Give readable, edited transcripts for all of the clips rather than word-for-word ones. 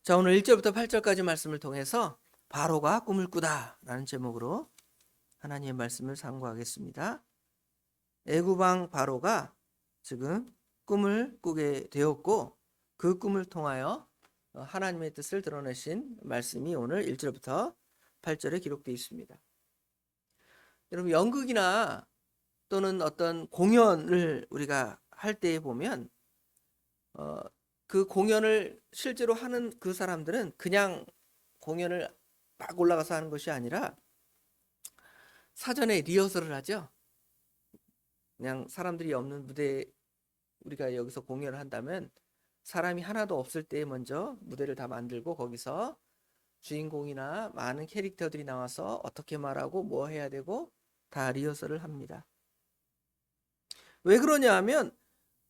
자, 오늘 1절부터 8절까지 말씀을 통해서 바로가 꿈을 꾸다 라는 제목으로 하나님의 말씀을 상고하겠습니다. 애굽왕 바로가 지금 꿈을 꾸게 되었고 그 꿈을 통하여 하나님의 뜻을 드러내신 말씀이 오늘 1절부터 8절에 기록되어 있습니다. 여러분, 연극이나 또는 어떤 공연을 우리가 할 때에 보면 그 공연을 실제로 하는 그 사람들은 그냥 공연을 막 올라가서 하는 것이 아니라 사전에 리허설을 하죠. 그냥 사람들이 없는 무대에 우리가 여기서 공연을 한다면 사람이 하나도 없을 때 먼저 무대를 다 만들고 거기서 주인공이나 많은 캐릭터들이 나와서 어떻게 말하고 뭐 해야 되고 다 리허설을 합니다. 왜 그러냐 하면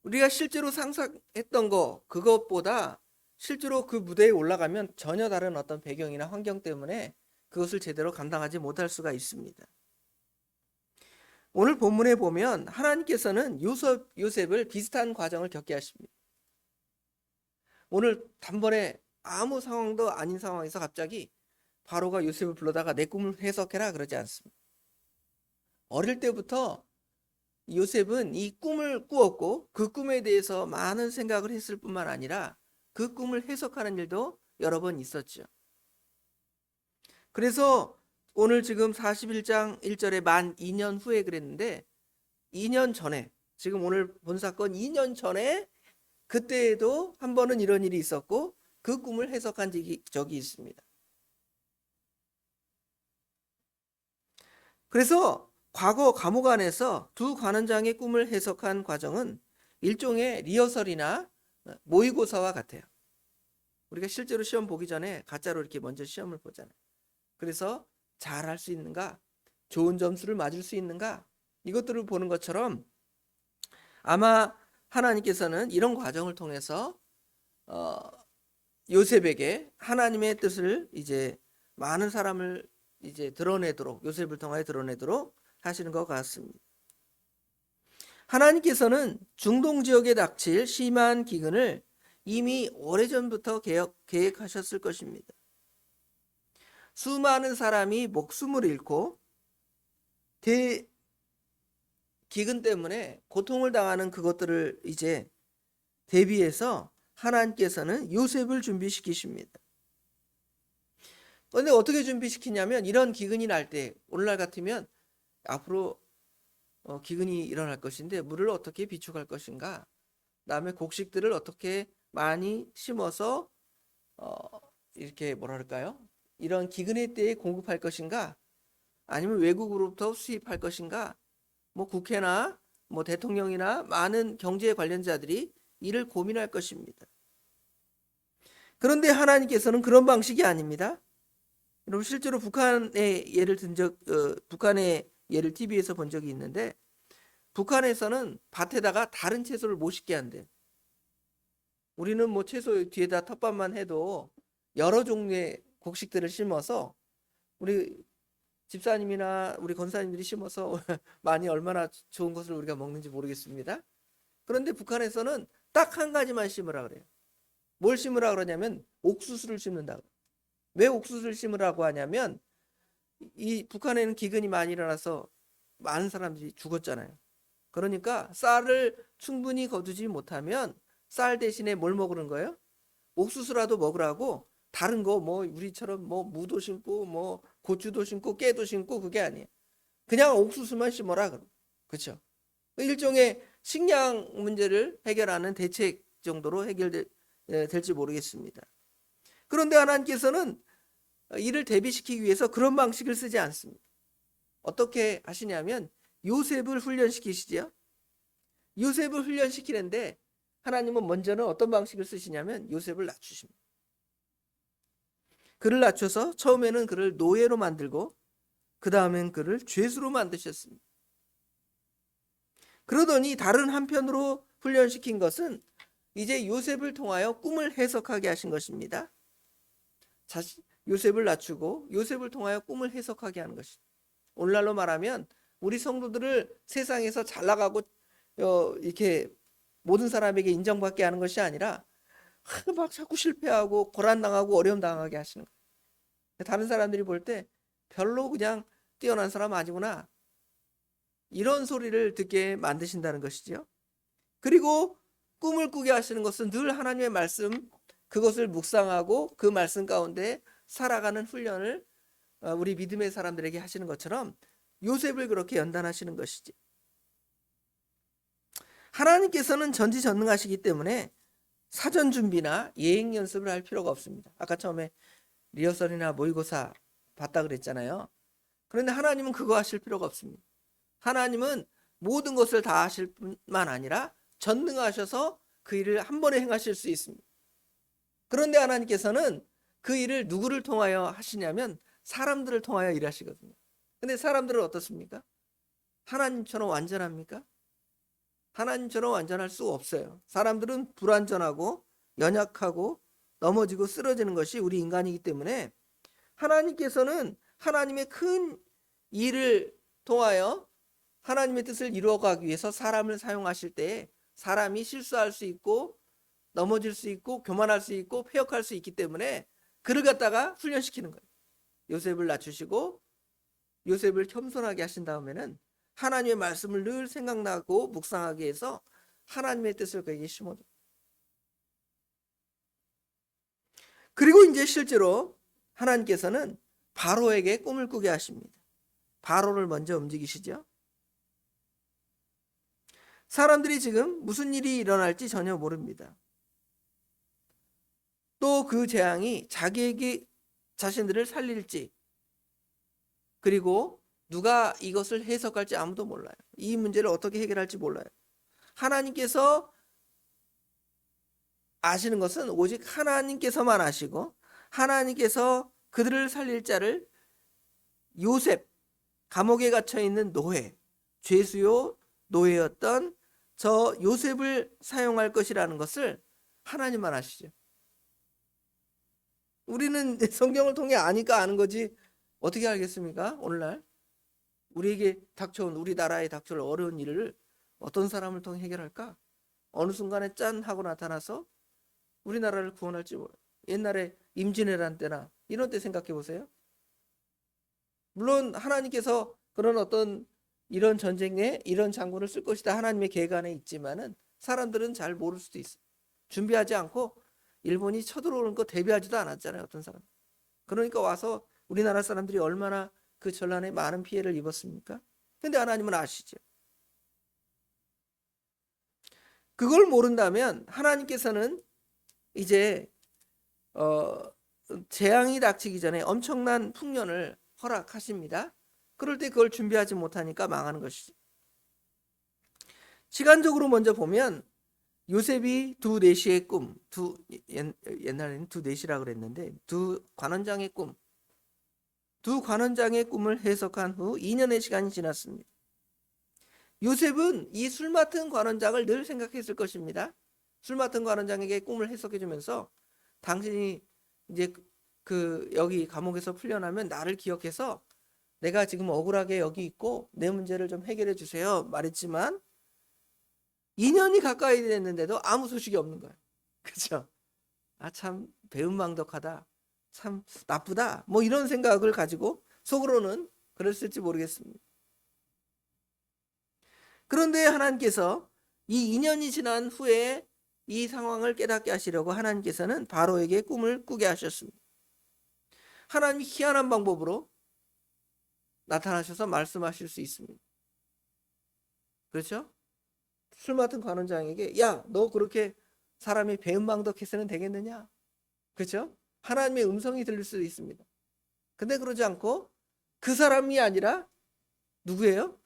우리가 실제로 상상했던 그것보다 실제로 그 무대에 올라가면 전혀 다른 어떤 배경이나 환경 때문에 그것을 제대로 감당하지 못할 수가 있습니다. 오늘 본문에 보면 하나님께서는 요셉을 비슷한 과정을 겪게 하십니다. 오늘 단번에 아무 상황도 아닌 상황에서 갑자기 바로가 요셉을 불러다가 내 꿈을 해석해라 그러지 않습니다. 어릴 때부터 요셉은 이 꿈을 꾸었고 그 꿈에 대해서 많은 생각을 했을 뿐만 아니라 그 꿈을 해석하는 일도 여러 번 있었죠. 그래서 오늘 지금 41장 1절에 만 2년 후에 그랬는데 2년 전에, 지금 오늘 본 사건 2년 전에 그때에도 한 번은 이런 일이 있었고 그 꿈을 해석한 적이 있습니다. 그래서 과거 감옥 안에서 두 관원장의 꿈을 해석한 과정은 일종의 리허설이나 모의고사와 같아요. 우리가 실제로 시험 보기 전에 가짜로 이렇게 먼저 시험을 보잖아요. 그래서 잘 할 수 있는가, 좋은 점수를 맞을 수 있는가, 이것들을 보는 것처럼 아마 하나님께서는 이런 과정을 통해서 요셉에게 하나님의 뜻을 이제 많은 사람을 이제 드러내도록, 요셉을 통하여 드러내도록 하시는 것 같습니다. 하나님께서는 중동 지역에 닥칠 심한 기근을 이미 오래전부터 계획하셨을 것입니다. 수많은 사람이 목숨을 잃고 기근 때문에 고통을 당하는 그것들을 이제 대비해서 하나님께서는 요셉을 준비시키십니다. 그런데 어떻게 준비시키냐면 이런 기근이 날 때, 오늘날 같으면 앞으로 기근이 일어날 것인데 물을 어떻게 비축할 것인가, 그다음에 곡식들을 어떻게 많이 심어서 이렇게 뭐랄까요, 이런 기근의 때에 공급할 것인가, 아니면 외국으로부터 수입할 것인가, 뭐 국회나 뭐 대통령이나 많은 경제에 관련자들이 이를 고민할 것입니다. 그런데 하나님께서는 그런 방식이 아닙니다. 여러분, 실제로 북한의 예를 TV에서 본 적이 있는데 북한에서는 밭에다가 다른 채소를 못 심게 한대. 우리는 뭐 채소 뒤에다 텃밭만 해도 여러 종류의 곡식들을 심어서 우리 집사님이나 우리 권사님들이 심어서 많이 얼마나 좋은 것을 우리가 먹는지 모르겠습니다. 그런데 북한에서는 딱 한 가지만 심으라 그래요. 뭘 심으라 그러냐면 옥수수를 심는다고. 왜 옥수수를 심으라고 하냐면 이 북한에는 기근이 많이 일어나서 많은 사람들이 죽었잖아요. 그러니까 쌀을 충분히 거두지 못하면 쌀 대신에 뭘 먹으는 거예요? 옥수수라도 먹으라고. 다른 거 뭐 우리처럼 뭐 무도 심고 뭐 고추도 심고 깨도 심고 그게 아니에요. 그냥 옥수수만 심어라. 그렇죠? 일종의 식량 문제를 해결하는 대책 정도로 해결될지 모르겠습니다. 그런데 하나님께서는 이를 대비시키기 위해서 그런 방식을 쓰지 않습니다. 어떻게 하시냐면 요셉을 훈련시키시죠. 요셉을 훈련시키는데 하나님은 먼저는 어떤 방식을 쓰시냐면 요셉을 낮추십니다. 그를 낮춰서 처음에는 그를 노예로 만들고 그 다음엔 그를 죄수로 만드셨습니다. 그러더니 다른 한편으로 훈련시킨 것은 이제 요셉을 통하여 꿈을 해석하게 하신 것입니다. 요셉을 낮추고 요셉을 통하여 꿈을 해석하게 하는 것입니다. 오늘날로 말하면 우리 성도들을 세상에서 잘 나가고 이렇게 모든 사람에게 인정받게 하는 것이 아니라 막 자꾸 실패하고 고난당하고 어려움 당하게 하시는 거예요. 다른 사람들이 볼 때 별로 그냥 뛰어난 사람 아니구나, 이런 소리를 듣게 만드신다는 것이죠. 그리고 꿈을 꾸게 하시는 것은 늘 하나님의 말씀, 그것을 묵상하고 그 말씀 가운데 살아가는 훈련을 우리 믿음의 사람들에게 하시는 것처럼 요셉을 그렇게 연단하시는 것이지. 하나님께서는 전지전능하시기 때문에 사전 준비나 예행 연습을 할 필요가 없습니다. 아까 처음에 리허설이나 모의고사 봤다 그랬잖아요. 그런데 하나님은 그거 하실 필요가 없습니다. 하나님은 모든 것을 다 하실 뿐만 아니라 전능하셔서 그 일을 한 번에 행하실 수 있습니다. 그런데 하나님께서는 그 일을 누구를 통하여 하시냐면 사람들을 통하여 일하시거든요. 근데 사람들은 어떻습니까? 하나님처럼 완전합니까? 하나님처럼 완전할 수 없어요. 사람들은 불완전하고 연약하고 넘어지고 쓰러지는 것이 우리 인간이기 때문에 하나님께서는 하나님의 큰 일을 통하여 하나님의 뜻을 이루어가기 위해서 사람을 사용하실 때 사람이 실수할 수 있고 넘어질 수 있고 교만할 수 있고 패역할 수 있기 때문에 그를 갖다가 훈련시키는 거예요. 요셉을 낮추시고 요셉을 겸손하게 하신 다음에는 하나님의 말씀을 늘 생각나고 묵상하게 해서 하나님의 뜻을 그에게 심어줍니다. 그리고 이제 실제로 하나님께서는 바로에게 꿈을 꾸게 하십니다. 바로를 먼저 움직이시죠. 사람들이 지금 무슨 일이 일어날지 전혀 모릅니다. 또 그 재앙이 자기에게 자신들을 살릴지, 그리고 누가 이것을 해석할지 아무도 몰라요. 이 문제를 어떻게 해결할지 몰라요. 하나님께서 아시는 것은 오직 하나님께서만 아시고 하나님께서 그들을 살릴 자를 요셉, 감옥에 갇혀 있는 노예, 죄수요 노예였던 저 요셉을 사용할 것이라는 것을 하나님만 아시죠. 우리는 성경을 통해 아니까 아는 거지 어떻게 알겠습니까? 오늘날 우리에게 닥쳐온, 우리나라에 닥쳐올 어려운 일을 어떤 사람을 통해 해결할까? 어느 순간에 짠 하고 나타나서 우리나라를 구원할지 몰라요. 옛날에 임진왜란 때나 이런 때 생각해 보세요. 물론 하나님께서 그런 어떤 이런 전쟁에 이런 장군을 쓸 것이다 하나님의 계획 안에 있지만은 사람들은 잘 모를 수도 있어요. 준비하지 않고 일본이 쳐들어오는 거 대비하지도 않았잖아요, 어떤 사람. 그러니까 와서 우리나라 사람들이 얼마나 그 전란에 많은 피해를 입었습니까? 근데 하나님은 아시죠. 그걸 모른다면 하나님께서는 이제 재앙이 닥치기 전에 엄청난 풍년을 허락하십니다. 그럴 때 그걸 준비하지 못하니까 망하는 것이죠. 시간적으로 먼저 보면 요셉이 두 내시의 꿈, 옛날에는 두 내시라고 그랬는데 두 관원장의 꿈, 두 관원장의 꿈을 해석한 후 2년의 시간이 지났습니다. 요셉은 이 술 맡은 관원장을 늘 생각했을 것입니다. 술 맡은 관원장에게 꿈을 해석해 주면서 당신이 이제 여기 감옥에서 풀려나면 나를 기억해서 내가 지금 억울하게 여기 있고 내 문제를 좀 해결해 주세요 말했지만 2년이 가까이 됐는데도 아무 소식이 없는 거예요. 그렇죠? 아, 참 배은망덕하다, 참 나쁘다, 뭐 이런 생각을 가지고 속으로는 그랬을지 모르겠습니다. 그런데 하나님께서 이 2년이 지난 후에 이 상황을 깨닫게 하시려고 하나님께서는 바로에게 꿈을 꾸게 하셨습니다. 하나님이 희한한 방법으로 나타나셔서 말씀하실 수 있습니다. 그렇죠? 술 맡은 관원장에게 야, 너 그렇게 사람이 배은망덕해서는 되겠느냐? 그렇죠? 하나님의 음성이 들릴 수도 있습니다. 근데 그러지 않고 그 사람이 아니라 누구예요?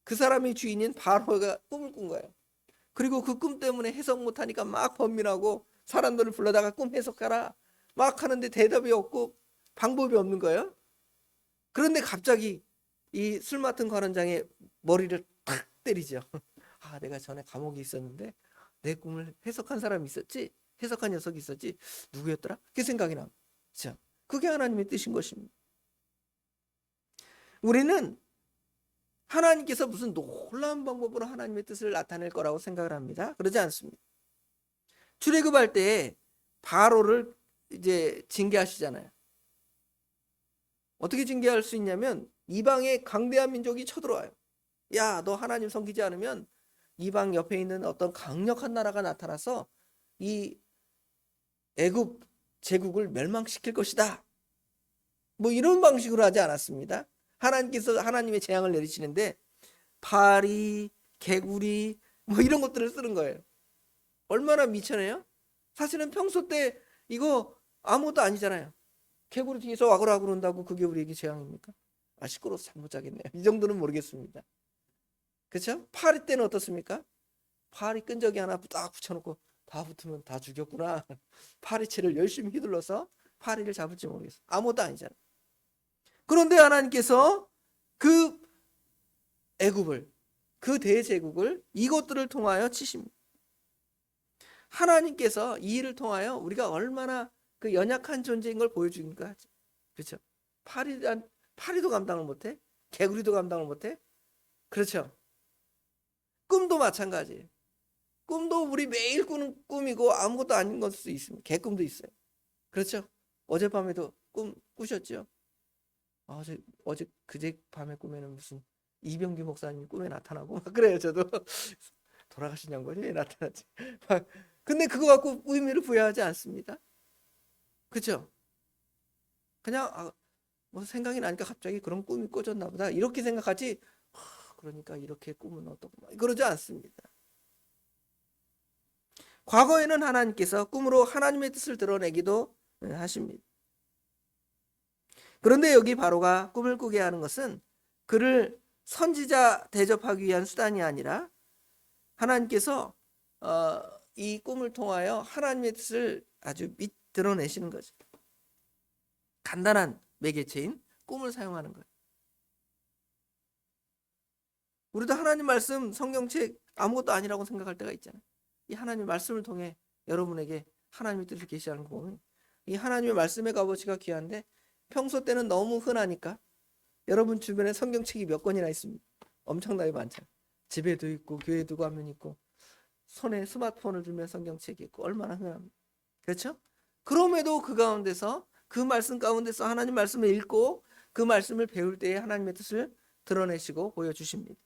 그 사람이 주인인 바로가 꿈을 꾼 거예요. 그리고 그 꿈 때문에 해석 못하니까 막 번민하고 사람들을 불러다가 꿈 해석하라 막 하는데 대답이 없고 방법이 없는 거예요. 그런데 갑자기 이 술 맡은 관원장의 머리를 탁 때리죠. 아, 내가 전에 감옥에 있었는데 내 꿈을 해석한 사람이 있었지, 해석한 녀석이 있었지, 누구였더라? 그게 생각이 납니다. 자, 그게 하나님의 뜻인 것입니다. 우리는 하나님께서 무슨 놀라운 방법으로 하나님의 뜻을 나타낼 거라고 생각을 합니다. 그러지 않습니다. 출애굽할 때 바로를 이제 징계하시잖아요. 어떻게 징계할 수 있냐면 이방의 강대한 민족이 쳐들어와요. 야, 너 하나님 섬기지 않으면 이방 옆에 있는 어떤 강력한 나라가 나타나서 이 애굽 제국을 멸망시킬 것이다. 뭐 이런 방식으로 하지 않았습니다. 하나님께서 하나님의 재앙을 내리시는데 파리, 개구리 뭐 이런 것들을 쓰는 거예요. 얼마나 미천해요? 사실은 평소 때 이거 아무것도 아니잖아요. 개구리 뒤에서 와글와글 온다고 그게 우리에게 재앙입니까? 아, 시끄러워서 잠 못 자겠네요. 이 정도는 모르겠습니다. 그렇죠? 파리 때는 어떻습니까? 파리 끈적이 하나 딱 붙여놓고 다 붙으면 다 죽였구나. 파리채를 열심히 휘둘러서 파리를 잡을지 모르겠어. 아무것도 아니잖아요. 그런데 하나님께서 그 애굽을, 그 대제국을 이것들을 통하여 치십니다. 하나님께서 이 일을 통하여 우리가 얼마나 그 연약한 존재인 걸 보여주니까, 그렇죠? 파리도 감당을 못해, 개구리도 감당을 못해, 그렇죠? 꿈도 마찬가지예요. 꿈도 우리 매일 꾸는 꿈이고 아무것도 아닌 걸 수 있습니다. 개꿈도 있어요. 그렇죠? 어젯밤에도 꿈 꾸셨죠? 어제 그제 밤에 꿈에는 무슨 이병규 목사님 꿈에 나타나고 막 그래요. 저도 돌아가신 양반이 왜 나타났지? 근데 그거 갖고 의미를 부여하지 않습니다. 그렇죠? 그냥 뭐 생각이 나니까 갑자기 그런 꿈이 꿔졌나 보다 이렇게 생각하지. 그러니까 이렇게 꿈은 어떻고 그러지 않습니다. 과거에는 하나님께서 꿈으로 하나님의 뜻을 드러내기도 하십니다. 그런데 여기 바로가 꿈을 꾸게 하는 것은 그를 선지자 대접하기 위한 수단이 아니라 하나님께서 이 꿈을 통하여 하나님의 뜻을 아주 드러내시는 거죠. 간단한 매개체인 꿈을 사용하는 거예요. 우리도 하나님 말씀 성경책 아무것도 아니라고 생각할 때가 있잖아요. 이 하나님 말씀을 통해 여러분에게 하나님의 뜻을 계시하는 거 보면 이 하나님의 말씀의 값어치가 귀한데 평소 때는 너무 흔하니까 여러분 주변에 성경책이 몇 권이나 있습니다. 엄청나게 많죠. 집에도 있고 교회도 가면 있고 손에 스마트폰을 들면 성경책이 있고 얼마나 흔합니까? 그렇죠? 그럼에도 그 가운데서 그 말씀 가운데서 하나님 말씀을 읽고 그 말씀을 배울 때에 하나님의 뜻을 드러내시고 보여주십니다.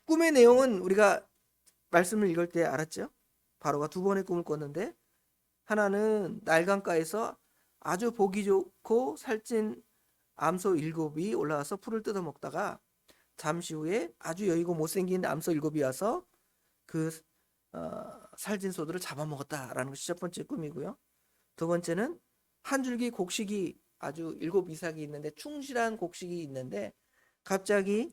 꿈의 내용은 우리가 말씀을 읽을 때 알았죠? 바로가 두 번의 꿈을 꿨는데 하나는 날강가에서 아주 보기 좋고 살찐 암소 7이 올라와서 풀을 뜯어먹다가 잠시 후에 아주 여의고 못생긴 암소 7이 와서 그 살찐 소들을 잡아먹었다라는 것이 첫 번째 꿈이고요. 두 번째는 한 줄기 곡식이 아주 7 이삭이 있는데 충실한 곡식이 있는데 갑자기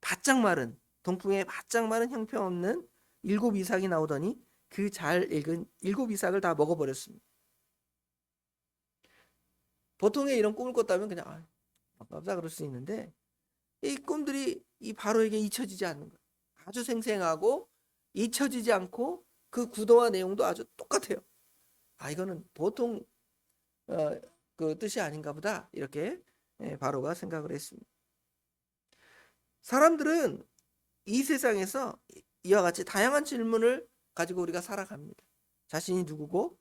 바짝 마른 동풍에 바짝 마른 형편없는 7 이삭이 나오더니 그 잘 익은 7 이삭을 다 먹어버렸습니다. 보통의 이런 꿈을 꿨다면 그냥 반갑다 그럴 수 있는데 이 꿈들이 이 바로에게 잊혀지지 않는 거예요. 아주 생생하고 잊혀지지 않고 그 구도와 내용도 아주 똑같아요. 이거는 보통 그 뜻이 아닌가 보다 이렇게 바로가 생각을 했습니다. 사람들은 이 세상에서 이와 같이 다양한 질문을 가지고 우리가 살아갑니다. 자신이 누구고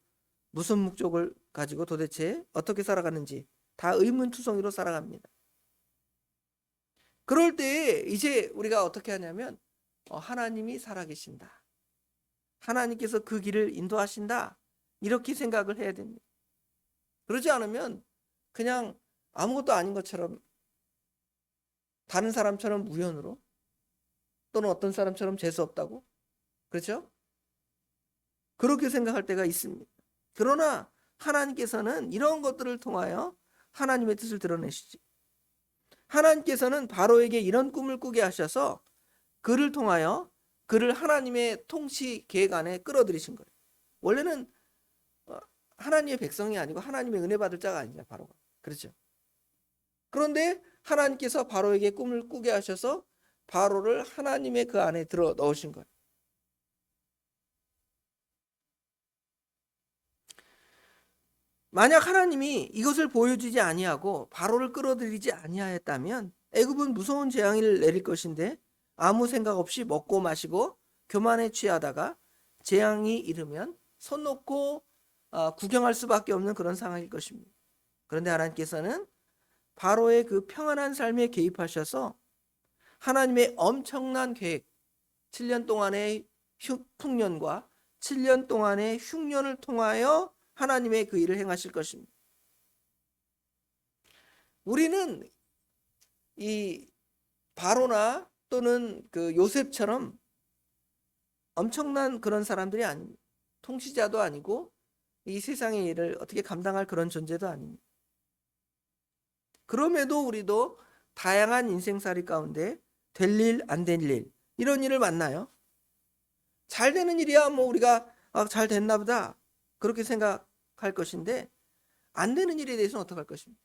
무슨 목적을 가지고 도대체 어떻게 살아가는지 다 의문투성이로 살아갑니다. 그럴 때 이제 우리가 어떻게 하냐면 하나님이 살아계신다. 하나님께서 그 길을 인도하신다. 이렇게 생각을 해야 됩니다. 그러지 않으면 그냥 아무것도 아닌 것처럼 다른 사람처럼 우연으로 또는 어떤 사람처럼 재수없다고 그렇죠? 그렇게 생각할 때가 있습니다. 그러나 하나님께서는 이런 것들을 통하여 하나님의 뜻을 드러내시지. 하나님께서는 바로에게 이런 꿈을 꾸게 하셔서 그를 통하여 그를 하나님의 통치 계획 안에 끌어들이신 거예요. 원래는 하나님의 백성이 아니고 하나님의 은혜 받을 자가 아니냐 바로가. 그렇죠? 그런데 하나님께서 바로에게 꿈을 꾸게 하셔서 바로를 하나님의 그 안에 들어 넣으신 거예요. 만약 하나님이 이것을 보여주지 아니하고 바로를 끌어들이지 아니하였다면 애굽은 무서운 재앙을 내릴 것인데 아무 생각 없이 먹고 마시고 교만에 취하다가 재앙이 이르면 손 놓고 구경할 수밖에 없는 그런 상황일 것입니다. 그런데 하나님께서는 바로의 그 평안한 삶에 개입하셔서 하나님의 엄청난 계획, 7년 동안의 풍년과 7년 동안의 흉년을 통하여 하나님의 그 일을 행하실 것입니다. 우리는 이 바로나 또는 그 요셉처럼 엄청난 그런 사람들이 아닙니다. 통치자도 아니고 이 세상의 일을 어떻게 감당할 그런 존재도 아닙니다. 그럼에도 우리도 다양한 인생살이 가운데 될 일, 안 될 일, 이런 일을 만나요. 잘 되는 일이야 뭐 우리가 잘 됐나 보다 그렇게 생각할 것인데, 안 되는 일에 대해서는 어떻게 할 것입니까?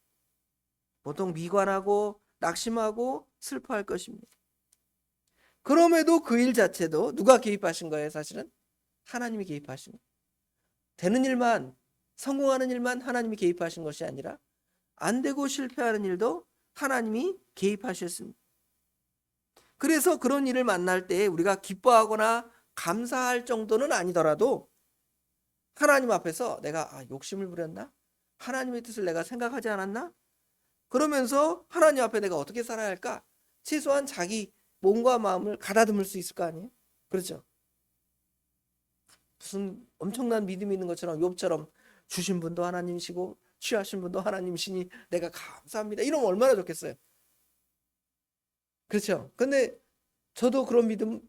보통 미관하고 낙심하고 슬퍼할 것입니다. 그럼에도 그 일 자체도 누가 개입하신 거예요? 사실은 하나님이 개입하신 거예요. 되는 일만, 성공하는 일만 하나님이 개입하신 것이 아니라 안 되고 실패하는 일도 하나님이 개입하셨습니다. 그래서 그런 일을 만날 때 우리가 기뻐하거나 감사할 정도는 아니더라도 하나님 앞에서 내가 욕심을 부렸나? 하나님의 뜻을 내가 생각하지 않았나? 그러면서 하나님 앞에 내가 어떻게 살아야 할까? 최소한 자기 몸과 마음을 가다듬을 수 있을 거 아니에요? 그렇죠? 무슨 엄청난 믿음이 있는 것처럼 욥처럼 주신 분도 하나님이시고 취하신 분도 하나님이시니 내가 감사합니다, 이러면 얼마나 좋겠어요. 그렇죠? 근데 저도 그런 믿음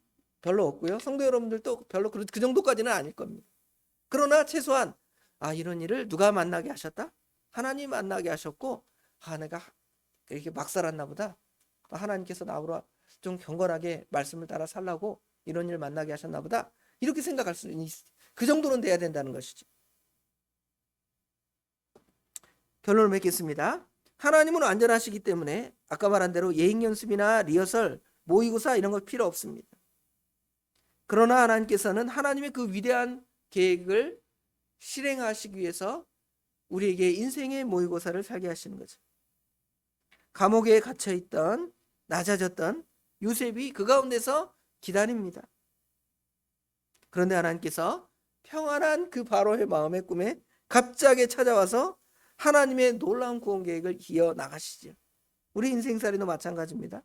별로 없고요, 성도 여러분들도 별로 그 정도까지는 아닐 겁니다. 그러나 최소한 이런 일을 누가 만나게 하셨다? 하나님 만나게 하셨고, 내가 이렇게 막 살았나 보다, 하나님께서 나보러 좀 경건하게 말씀을 따라 살라고 이런 일 만나게 하셨나 보다, 이렇게 생각할 수 있는, 그 정도는 돼야 된다는 것이죠. 결론을 맺겠습니다. 하나님은 완전하시기 때문에 아까 말한 대로 예행 연습이나 리허설, 모의고사 이런 거 필요 없습니다. 그러나 하나님께서는 하나님의 그 위대한 계획을 실행하시기 위해서 우리에게 인생의 모의고사를 살게 하시는 거죠. 감옥에 갇혀있던, 낮아졌던 요셉이 그 가운데서 기다립니다. 그런데 하나님께서 평안한 그 바로의 마음의 꿈에 갑자기 찾아와서 하나님의 놀라운 구원 계획을 이어나가시죠. 우리 인생살이도 마찬가지입니다.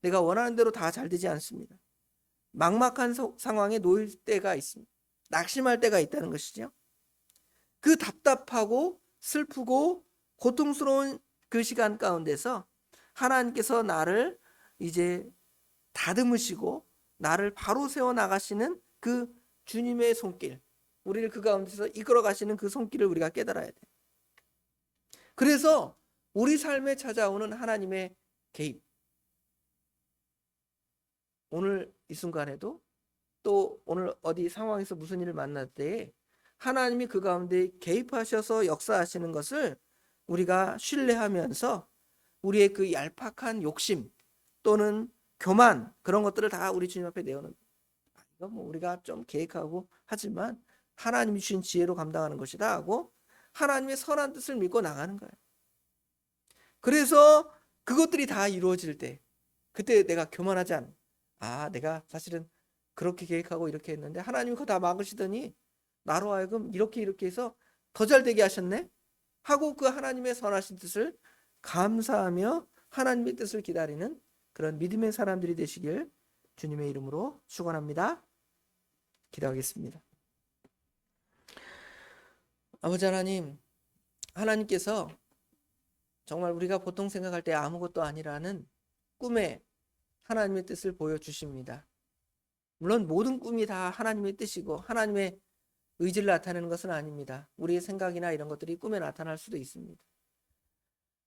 내가 원하는 대로 다 잘 되지 않습니다. 막막한 상황에 놓일 때가 있습니다. 낙심할 때가 있다는 것이죠. 그 답답하고 슬프고 고통스러운 그 시간 가운데서 하나님께서 나를 이제 다듬으시고 나를 바로 세워 나가시는 그 주님의 손길, 우리를 그 가운데서 이끌어 가시는 그 손길을 우리가 깨달아야 돼요. 그래서 우리 삶에 찾아오는 하나님의 개입, 오늘 이 순간에도 또 오늘 어디 상황에서 무슨 일을 만날 때 하나님이 그 가운데 개입하셔서 역사하시는 것을 우리가 신뢰하면서 우리의 그 얄팍한 욕심 또는 교만, 그런 것들을 다 우리 주님 앞에 내어놓는, 이거 뭐 우리가 좀 계획하고 하지만 하나님이 주신 지혜로 감당하는 것이다 하고 하나님의 선한 뜻을 믿고 나가는 거예요. 그래서 그것들이 다 이루어질 때 그때 내가 교만하지 않아. 내가 사실은 그렇게 계획하고 이렇게 했는데 하나님이 그거 다 막으시더니 나로 하여금 이렇게 해서 더 잘 되게 하셨네 하고 그 하나님의 선하신 뜻을 감사하며 하나님의 뜻을 기다리는 그런 믿음의 사람들이 되시길 주님의 이름으로 축원합니다. 기도하겠습니다. 아버지 하나님, 하나님께서 정말 우리가 보통 생각할 때 아무것도 아니라는 꿈에 하나님의 뜻을 보여주십니다. 물론 모든 꿈이 다 하나님의 뜻이고 하나님의 의지를 나타내는 것은 아닙니다. 우리의 생각이나 이런 것들이 꿈에 나타날 수도 있습니다.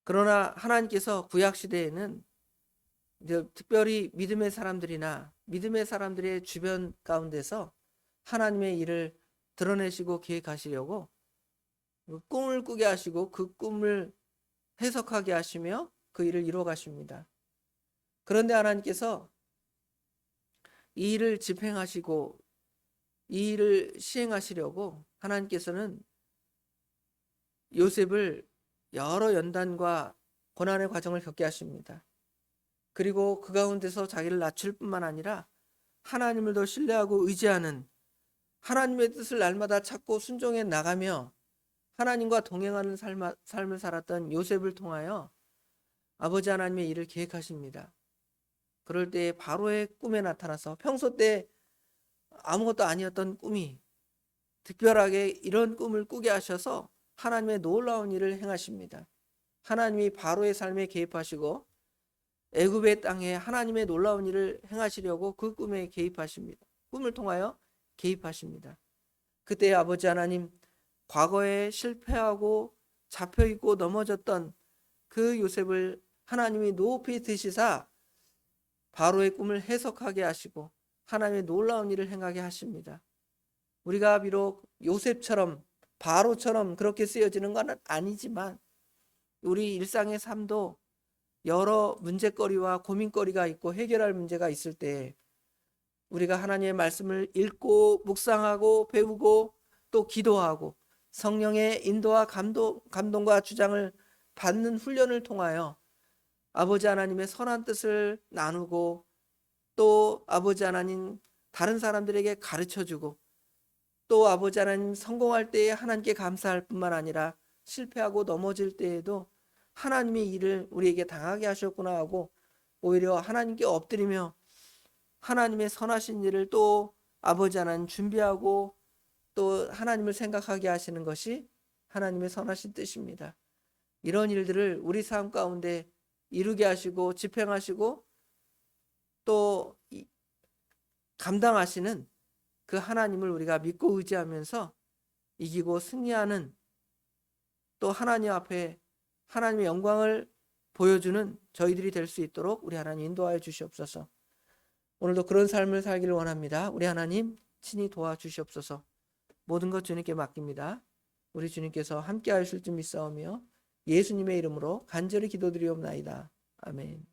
그러나 하나님께서 구약시대에는 특별히 믿음의 사람들이나 믿음의 사람들의 주변 가운데서 하나님의 일을 드러내시고 계획하시려고 꿈을 꾸게 하시고 그 꿈을 해석하게 하시며 그 일을 이루어 가십니다. 그런데 하나님께서 이 일을 집행하시고 이 일을 시행하시려고 하나님께서는 요셉을 여러 연단과 고난의 과정을 겪게 하십니다. 그리고 그 가운데서 자기를 낮출 뿐만 아니라 하나님을 더 신뢰하고 의지하는 하나님의 뜻을 날마다 찾고 순종해 나가며 하나님과 동행하는 삶을 살았던 요셉을 통하여 아버지 하나님의 일을 계획하십니다. 그럴 때 바로의 꿈에 나타나서 평소 때 아무것도 아니었던 꿈이 특별하게 이런 꿈을 꾸게 하셔서 하나님의 놀라운 일을 행하십니다. 하나님이 바로의 삶에 개입하시고 애굽의 땅에 하나님의 놀라운 일을 행하시려고 그 꿈에 개입하십니다. 꿈을 통하여 개입하십니다. 그때 아버지 하나님, 과거에 실패하고 잡혀있고 넘어졌던 그 요셉을 하나님이 높이 드시사 바로의 꿈을 해석하게 하시고 하나님의 놀라운 일을 행하게 하십니다. 우리가 비록 요셉처럼 바로처럼 그렇게 쓰여지는 건 아니지만 우리 일상의 삶도 여러 문제거리와 고민거리가 있고 해결할 문제가 있을 때 우리가 하나님의 말씀을 읽고 묵상하고 배우고 또 기도하고 성령의 인도와 감동과 주장을 받는 훈련을 통하여 아버지 하나님의 선한 뜻을 나누고 또 아버지 하나님 다른 사람들에게 가르쳐주고 또 아버지 하나님 성공할 때에 하나님께 감사할 뿐만 아니라 실패하고 넘어질 때에도 하나님의 일을 우리에게 당하게 하셨구나 하고 오히려 하나님께 엎드리며 하나님의 선하신 일을 또 아버지 하나님 준비하고 또 하나님을 생각하게 하시는 것이 하나님의 선하신 뜻입니다. 이런 일들을 우리 삶 가운데 이루게 하시고 집행하시고 또 감당하시는 그 하나님을 우리가 믿고 의지하면서 이기고 승리하는 또 하나님 앞에 하나님의 영광을 보여주는 저희들이 될 수 있도록 우리 하나님 인도하여 주시옵소서. 오늘도 그런 삶을 살기를 원합니다. 우리 하나님 친히 도와주시옵소서. 모든 것 주님께 맡깁니다. 우리 주님께서 함께 하실 줄 믿사오며 예수님의 이름으로 간절히 기도드리옵나이다. 아멘.